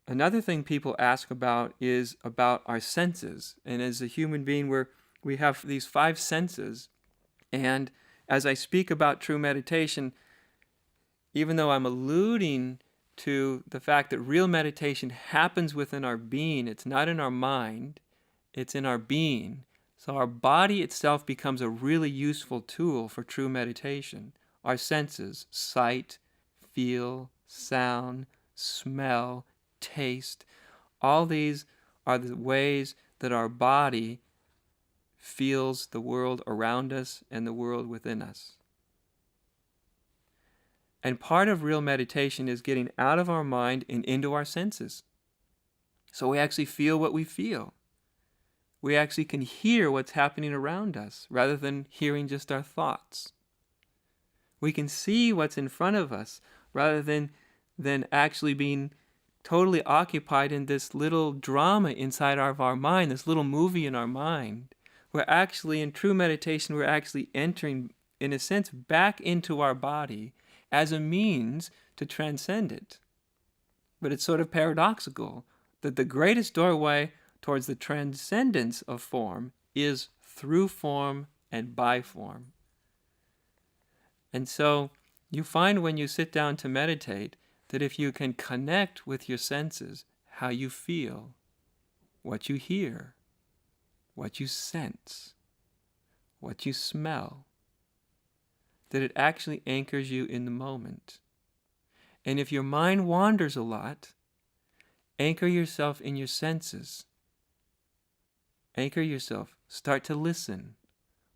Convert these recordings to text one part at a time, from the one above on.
Another thing people ask about is about our senses. And as a human being, we have these five senses. And as I speak about true meditation, even though I'm alluding to the fact that real meditation happens within our being, it's not in our mind, it's in our being. So our body itself becomes a really useful tool for true meditation. Our senses, sight, feel, sound, smell, taste, all these are the ways that our body feels the world around us and the world within us. And part of real meditation is getting out of our mind and into our senses. So we actually feel what we feel. We actually can hear what's happening around us rather than hearing just our thoughts. We can see what's in front of us rather than actually being totally occupied in this little drama inside of our mind, this little movie in our mind. We're actually, in true meditation, we're actually entering, in a sense, back into our body as a means to transcend it. But it's sort of paradoxical that the greatest doorway towards the transcendence of form is through form and by form. And so you find when you sit down to meditate that if you can connect with your senses, how you feel, what you hear, what you sense, what you smell, that it actually anchors you in the moment. And if your mind wanders a lot, anchor yourself in your senses. Anchor yourself. Start to listen.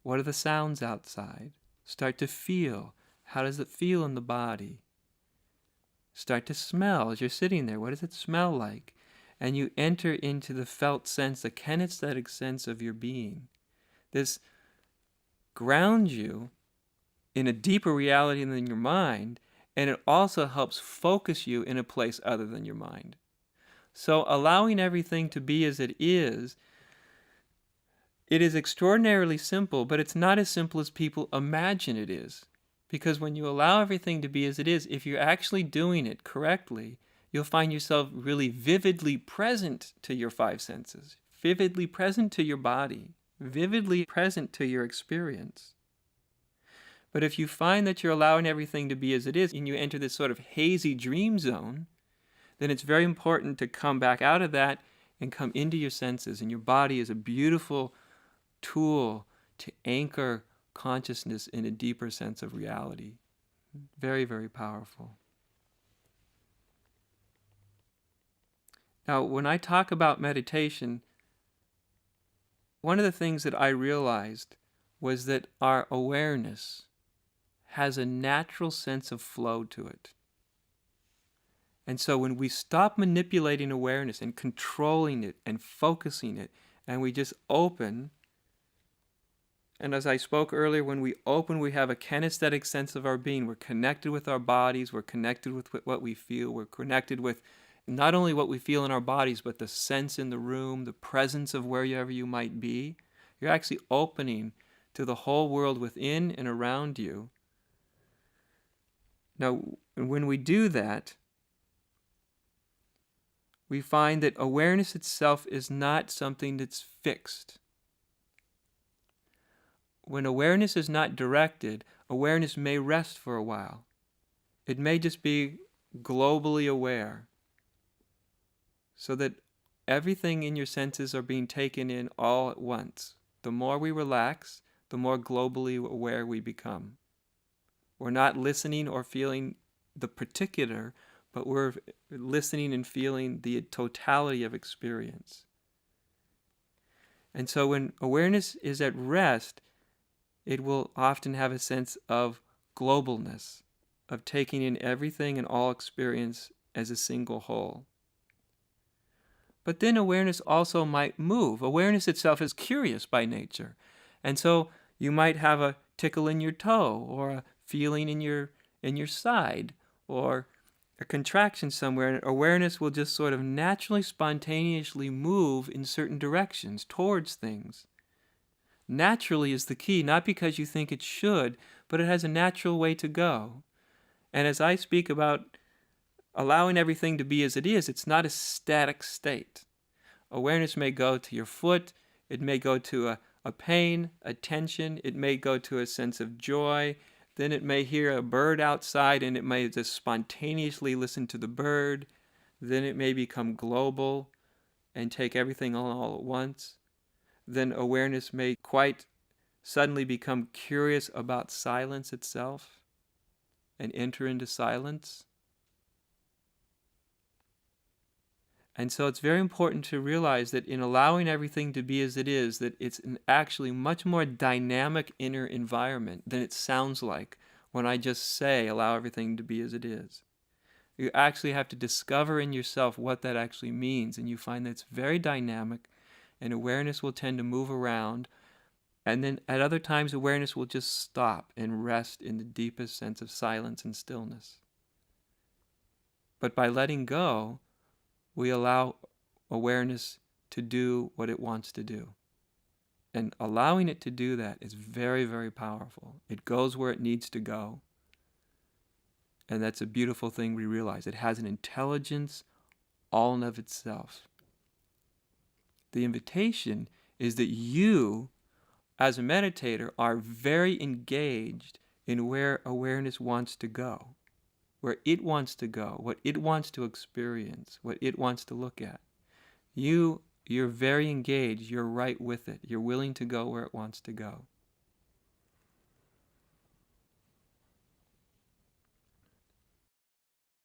What are the sounds outside? Start to feel. How does it feel in the body? Start to smell as you're sitting there. What does it smell like? And you enter into the felt sense, the kinesthetic sense of your being. This grounds you in a deeper reality than your mind, and it also helps focus you in a place other than your mind. So allowing everything to be as it is extraordinarily simple, but it's not as simple as people imagine it is. Because when you allow everything to be as it is, if you're actually doing it correctly, you'll find yourself really vividly present to your five senses, vividly present to your body, vividly present to your experience. But if you find that you're allowing everything to be as it is, and you enter this sort of hazy dream zone, then it's very important to come back out of that and come into your senses. And your body is a beautiful tool to anchor consciousness in a deeper sense of reality. Very, very powerful. Now, when I talk about meditation, one of the things that I realized was that our awareness has a natural sense of flow to it. And so when we stop manipulating awareness and controlling it and focusing it, and we just open, and as I spoke earlier, when we open, we have a kinesthetic sense of our being. We're connected with our bodies, we're connected with what we feel, we're connected with not only what we feel in our bodies, but the sense in the room, the presence of wherever you might be. You're actually opening to the whole world within and around you. Now, when we do that, we find that awareness itself is not something that's fixed. When awareness is not directed, awareness may rest for a while. It may just be globally aware, so that everything in your senses are being taken in all at once. The more we relax, the more globally aware we become. We're not listening or feeling the particular, but we're listening and feeling the totality of experience. And so when awareness is at rest, it will often have a sense of globalness, of taking in everything and all experience as a single whole. But then awareness also might move. Awareness itself is curious by nature. And so you might have a tickle in your toe, or a feeling in your side, or a contraction somewhere, and awareness will just sort of naturally, spontaneously move in certain directions towards things. Naturally is the key, not because you think it should, but it has a natural way to go. And as I speak about allowing everything to be as it is, it's not a static state. Awareness may go to your foot, it may go to a pain, a tension, it may go to a sense of joy, then it may hear a bird outside and it may just spontaneously listen to the bird, then it may become global and take everything all at once. Then awareness may quite suddenly become curious about silence itself and enter into silence. And so it's very important to realize that in allowing everything to be as it is, that it's an actually much more dynamic inner environment than it sounds like when I just say allow everything to be as it is. You actually have to discover in yourself what that actually means, and you find that it's very dynamic, and awareness will tend to move around, and then at other times awareness will just stop and rest in the deepest sense of silence and stillness. But by letting go, we allow awareness to do what it wants to do. And allowing it to do that is very, very powerful. It goes where it needs to go. And that's a beautiful thing we realize. It has an intelligence all in of itself. The invitation is that you, as a meditator, are very engaged in where awareness wants to go, where it wants to go, what it wants to experience, what it wants to look at. You're very engaged. You're right with it. You're willing to go where it wants to go.